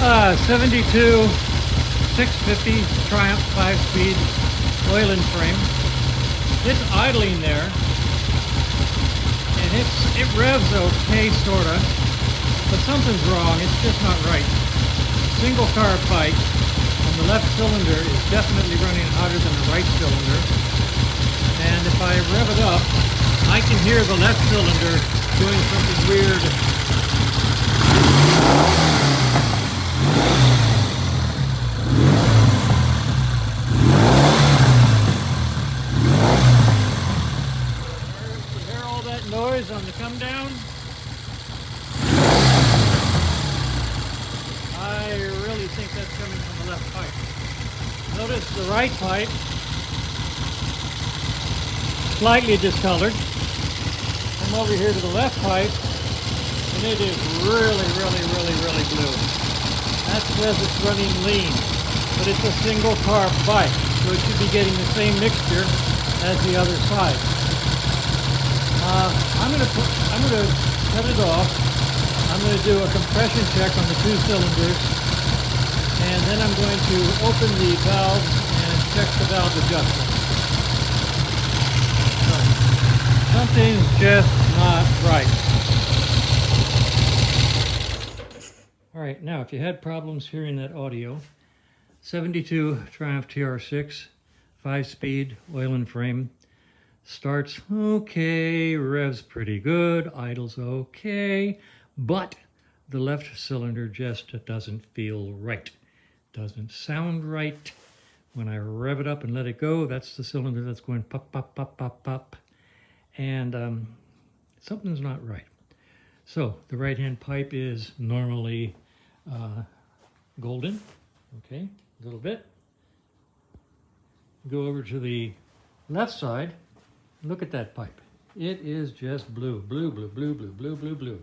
72 650 Triumph 5-speed oil and frame. It's idling there, and it revs okay, sorta, but something's wrong. It's just not right. Single carb bike, and the left cylinder is definitely running hotter than the right cylinder. And if I rev it up, I can hear the left cylinder doing something weird. You hear all that noise on the come down? I really think that's coming from the left pipe. Notice the right pipe, slightly discolored. Come over here to the left pipe, and it is really blue. That says it's running lean, but it's a single carb bike, so it should be getting the same mixture as the other side. I'm going to cut it off. I'm going to do a compression check on the two cylinders, and then I'm going to open the valves and check the valve adjustment. Something's just not right. All right, now if you had problems hearing that audio, 72 Triumph TR6, 5-speed, oil and frame, starts okay, revs pretty good, idles okay, but the left cylinder just doesn't feel right. Doesn't sound right. When I rev it up and let it go, that's the cylinder that's going pop, pop, pop, pop, pop. And something's not right. So the right-hand pipe is normally golden. Okay, a little bit. Go over to the left side. Look at that pipe. It is just blue, blue, blue, blue, blue, blue, blue, blue.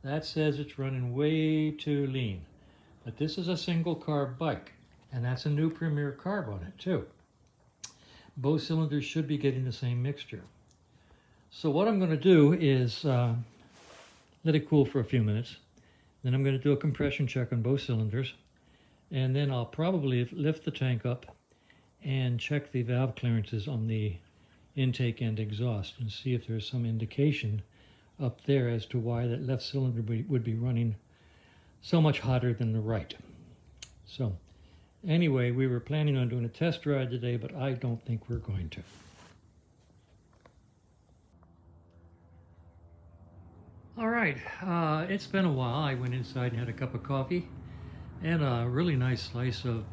That says it's running way too lean. But this is a single carb bike, and that's a new Premier carb on it too. Both cylinders should be getting the same mixture. So what I'm going to do is let it cool for a few minutes. Then I'm going to do a compression check on both cylinders. And then I'll probably lift the tank up and check the valve clearances on the intake and exhaust and see if there's some indication up there as to why that left cylinder would be running so much hotter than the right. So anyway, we were planning on doing a test ride today, but I don't think we're going to. All right, it's been a while. I went inside and had a cup of coffee and a really nice slice of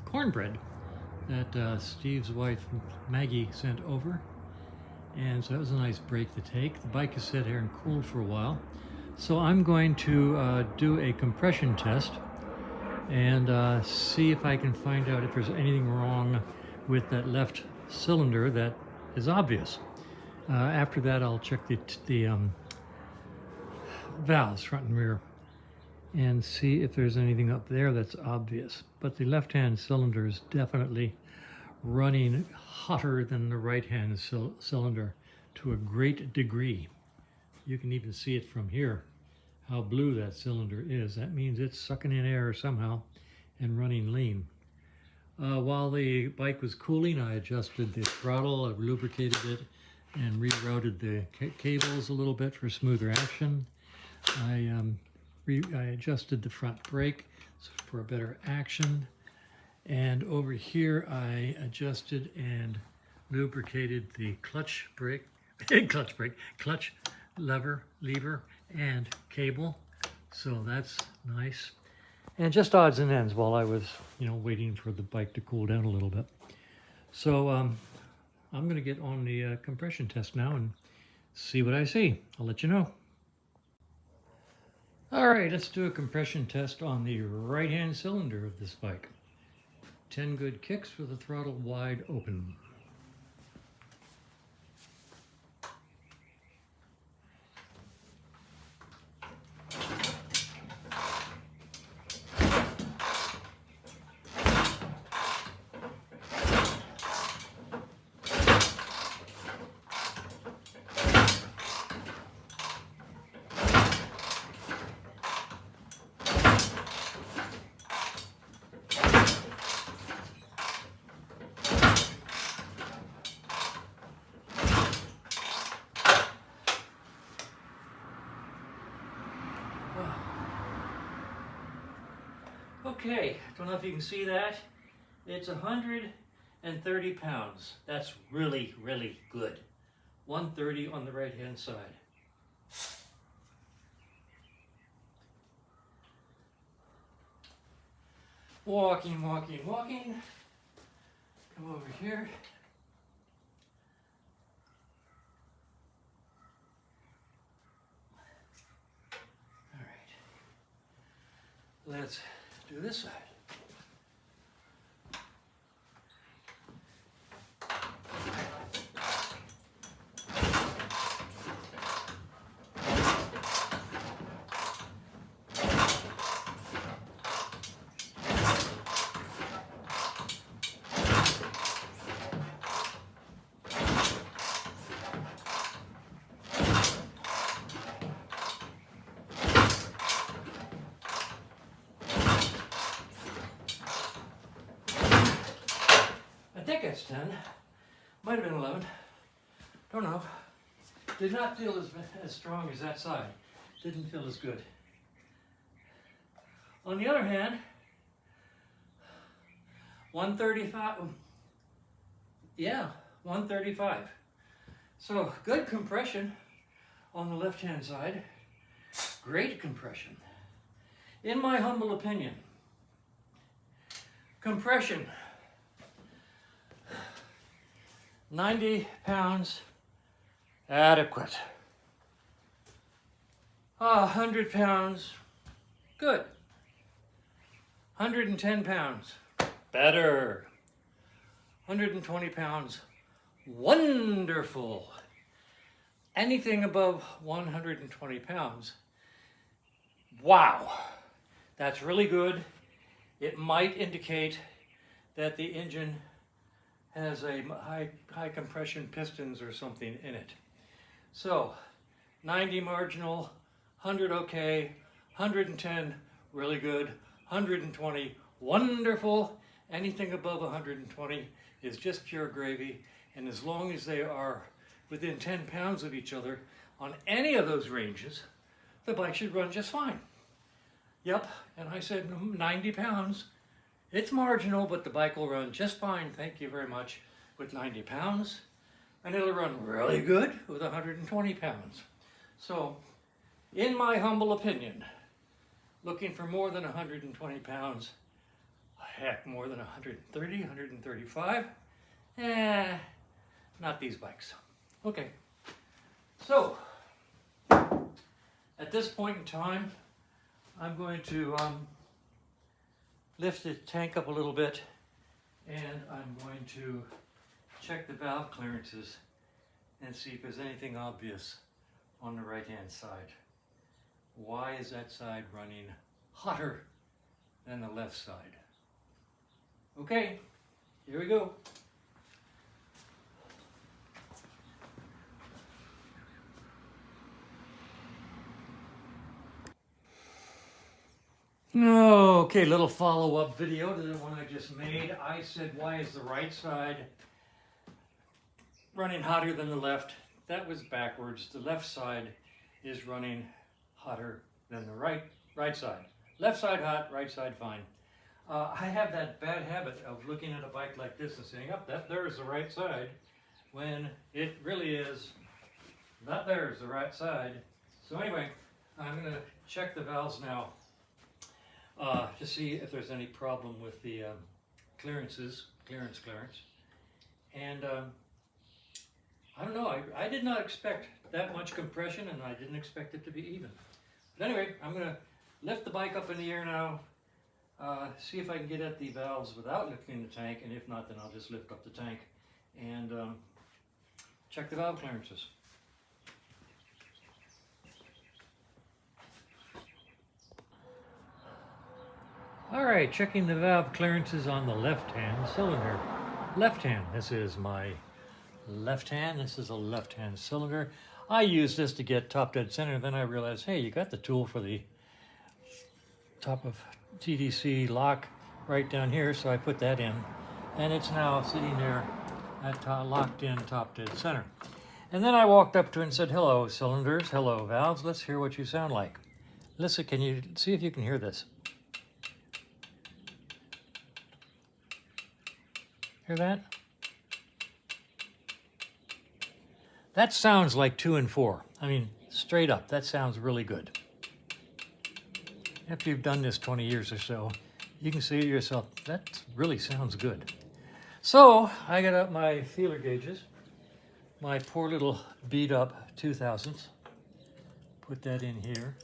cornbread that Steve's wife, Maggie, sent over. And so that was a nice break to take. The bike has sat here and cooled for a while. So I'm going to do a compression test and see if I can find out if there's anything wrong with that left cylinder that is obvious. After that, I'll check the valves, front and rear, and see if there's anything up there that's obvious. But the left-hand cylinder is definitely running hotter than the right-hand cylinder to a great degree. You can even see it from here, how blue that cylinder is. That means it's sucking in air somehow and running lean. While the bike was cooling, I adjusted the throttle, I lubricated it, and rerouted the cables a little bit for smoother action. I adjusted the front brake for a better action. And over here, I adjusted and lubricated the clutch lever, and cable. So that's nice. And just odds and ends while I was, waiting for the bike to cool down a little bit. So I'm going to get on the compression test now and see what I see. I'll let you know. All right, let's do a compression test on the right-hand cylinder of this bike. 10 good kicks with the throttle wide open. Okay, don't know if you can see that. It's 130 pounds. That's really, really good. 130 on the right-hand side. Walking, walking, walking. Come over here. All right. Let's do this side. I think that's 10. Might have been 11. Don't know. Did not feel as strong as that side. Didn't feel as good. On the other hand, 135. Yeah, 135. So good compression on the left-hand side. Great compression. In my humble opinion, compression, 90 pounds, adequate. 100 pounds, good. 110 pounds, better. 120 pounds, wonderful. Anything above 120 pounds, wow, that's really good. It might indicate that the engine has a high compression pistons or something in it. So 90 marginal, 100 okay, 110 really good, 120 wonderful. Anything above 120 is just pure gravy, and as long as they are within 10 pounds of each other on any of those ranges, the bike should run just fine. Yep, and I said 90 pounds. It's marginal, but the bike will run just fine, thank you very much, with 90 pounds. And it'll run really good with 120 pounds. So, in my humble opinion, looking for more than 120 pounds, heck, more than 130, 135, not these bikes. Okay, so, at this point in time, I'm going to lift the tank up a little bit, and I'm going to check the valve clearances and see if there's anything obvious on the right-hand side. Why is that side running hotter than the left side? Okay, here we go. Okay, little follow-up video to the one I just made. I said, why is the right side running hotter than the left? That was backwards. The left side is running hotter than the right side. Left side hot, right side fine. I have that bad habit of looking at a bike like this and saying, "Up, that there is the right side," when it really is that there is the right side. So anyway, I'm going to check the valves now to see if there's any problem with the clearance. And I don't know, I did not expect that much compression, and I didn't expect it to be even. But anyway, I'm going to lift the bike up in the air now, see if I can get at the valves without lifting the tank, and if not, then I'll just lift up the tank and check the valve clearances. All right, checking the valve clearances on the left-hand cylinder. Left hand, this is my left hand. This is a left-hand cylinder. I use this to get top dead center. Then I realized, hey, you got the tool for the top of TDC lock right down here, so I put that in. And it's now sitting there at locked in top dead center. And then I walked up to it and said, hello cylinders, hello valves, let's hear what you sound like. Listen, can you see if you can hear this? Hear that? That sounds like 2 and 4. I mean, straight up, that sounds really good. After you've done this 20 years or so, you can say to yourself, that really sounds good. So I got out my feeler gauges, my poor little beat up 2000s. Put that in here.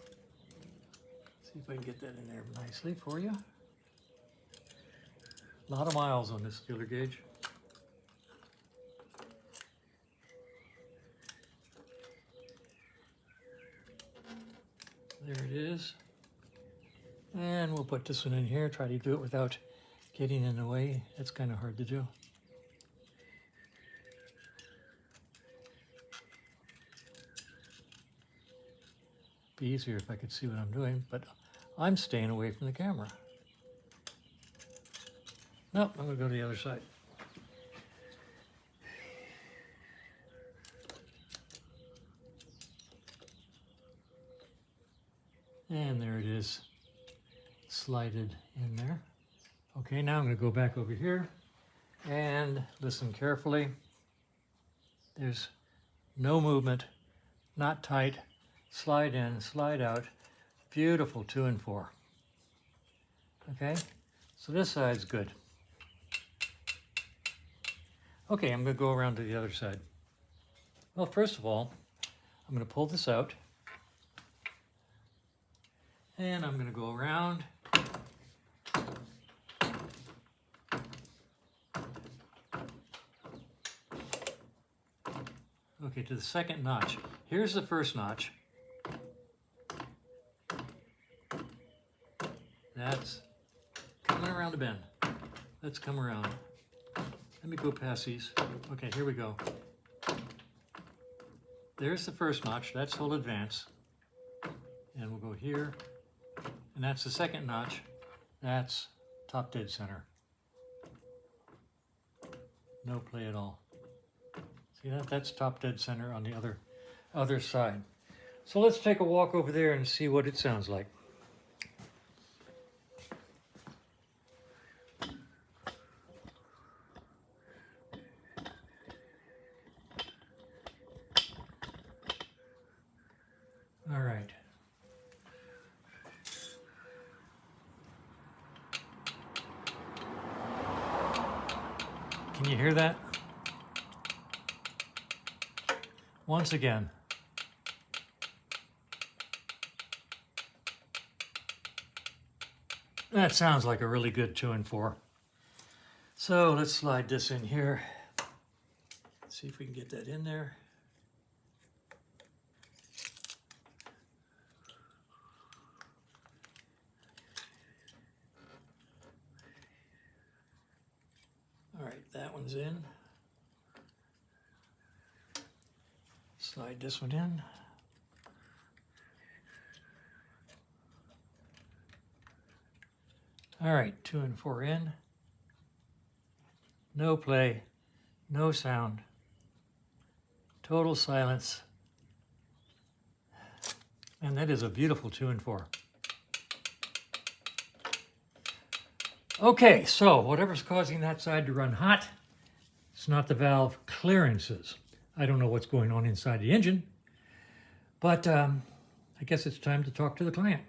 See if I can get that in there nicely for you. A lot of miles on this feeler gauge. There it is. And we'll put this one in here, try to do it without getting in the way. It's kind of hard to do. Be easier if I could see what I'm doing, but I'm staying away from the camera. Nope, I'm going to go to the other side. And there it is, slided in there. Okay, now I'm going to go back over here and listen carefully. There's no movement, not tight. Slide in, slide out. Beautiful 2 and 4. Okay, so this side's good. Okay, I'm going to go around to the other side. Well, first of all, I'm going to pull this out. And I'm going to go around. Okay, to the second notch. Here's the first notch. That's coming around the bend. Let's come around. Let me go past these. Okay, here we go. There's the first notch. That's full advance. And we'll go here. And that's the second notch. That's top dead center. No play at all. See that? That's top dead center on the other side. So let's take a walk over there and see what it sounds like. All right. Can you hear that? Once again. That sounds like a really good 2 and 4. So let's slide this in here. See if we can get that in there. All right, that one's in. Slide this one in. All right, 2 and 4 in. No play, no sound, total silence. And that is a beautiful 2 and 4. Okay, so whatever's causing that side to run hot, it's not the valve clearances. I don't know what's going on inside the engine, but I guess it's time to talk to the client.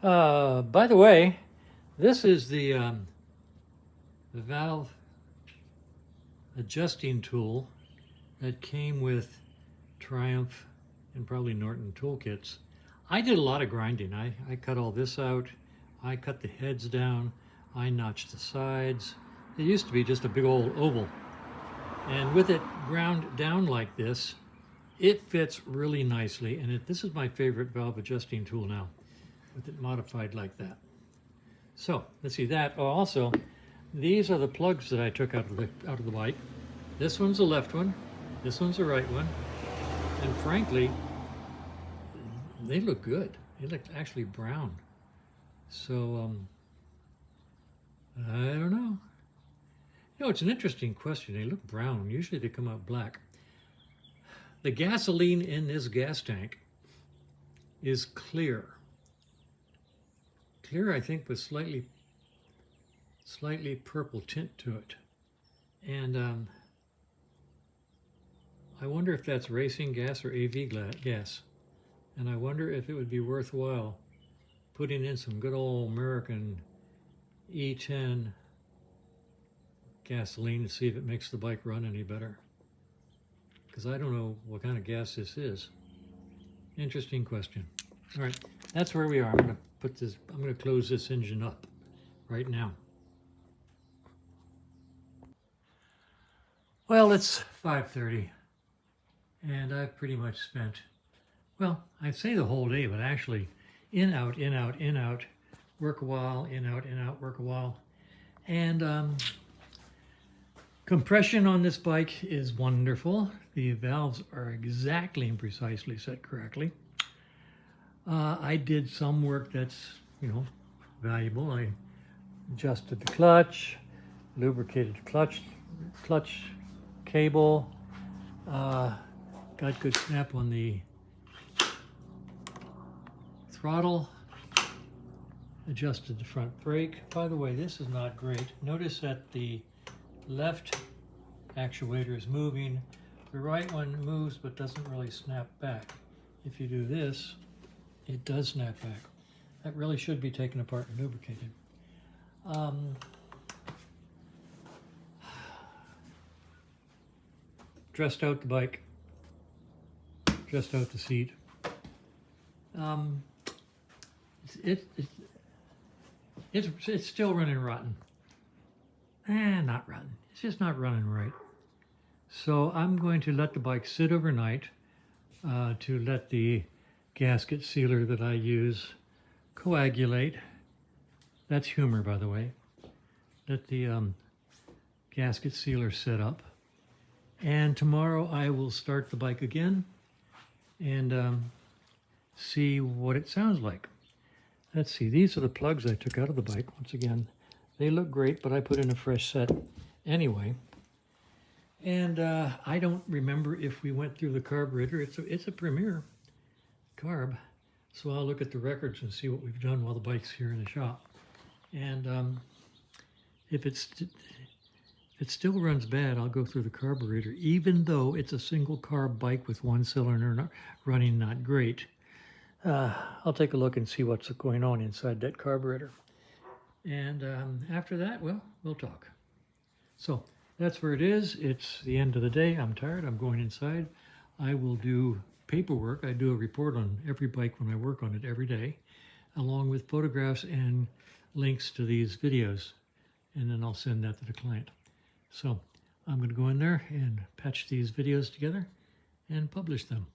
By the way, this is the valve adjusting tool that came with Triumph and probably Norton toolkits. I did a lot of grinding. I cut all this out. I cut the heads down. I notched the sides. It used to be just a big old oval. And with it ground down like this, it fits really nicely. And this is my favorite valve adjusting tool now, with it modified like that. So let's see that. Oh, also, these are the plugs that I took out of the bike. This one's the left one. This one's the right one. And frankly, they look good. They look actually brown. So I don't know. You know, it's an interesting question. They look brown. Usually they come out black. The gasoline in this gas tank is clear. Clear, I think, with slightly purple tint to it. And I wonder if that's racing gas or AV gas. And I wonder if it would be worthwhile putting in some good old American E10 gasoline to see if it makes the bike run any better. Because I don't know what kind of gas this is. Interesting question. All right, that's where we are. I'm going to close this engine up right now. Well, it's 5:30, and I've pretty much spent, well, I'd say the whole day, but actually in, out, in, out, in, out, work a while, in, out, work a while. And compression on this bike is wonderful. The valves are exactly and precisely set correctly. I did some work that's, valuable. I adjusted the clutch, lubricated the clutch cable, got good snap on the throttle, adjusted the front brake. By the way, this is not great. Notice that the left actuator is moving. The right one moves but doesn't really snap back. If you do this, it does snap back. That really should be taken apart and lubricated. Dressed out the bike, dressed out the seat. It's still running rotten. Not rotten. It's just not running right. So I'm going to let the bike sit overnight to let the gasket sealer that I use coagulate. That's humor, by the way. Let the gasket sealer set up. And tomorrow I will start the bike again and see what it sounds like. Let's see, these are the plugs I took out of the bike. Once again, they look great, but I put in a fresh set anyway. And I don't remember if we went through the carburetor. It's a Premier carb, so I'll look at the records and see what we've done while the bike's here in the shop. And if it still runs bad, I'll go through the carburetor, even though it's a single carb bike with one cylinder running not great. I'll take a look and see what's going on inside that carburetor. And after that, well, we'll talk. So that's where it is. It's the end of the day. I'm tired. I'm going inside. I will do paperwork. I do a report on every bike when I work on it every day, along with photographs and links to these videos. And then I'll send that to the client. So I'm going to go in there and patch these videos together and publish them.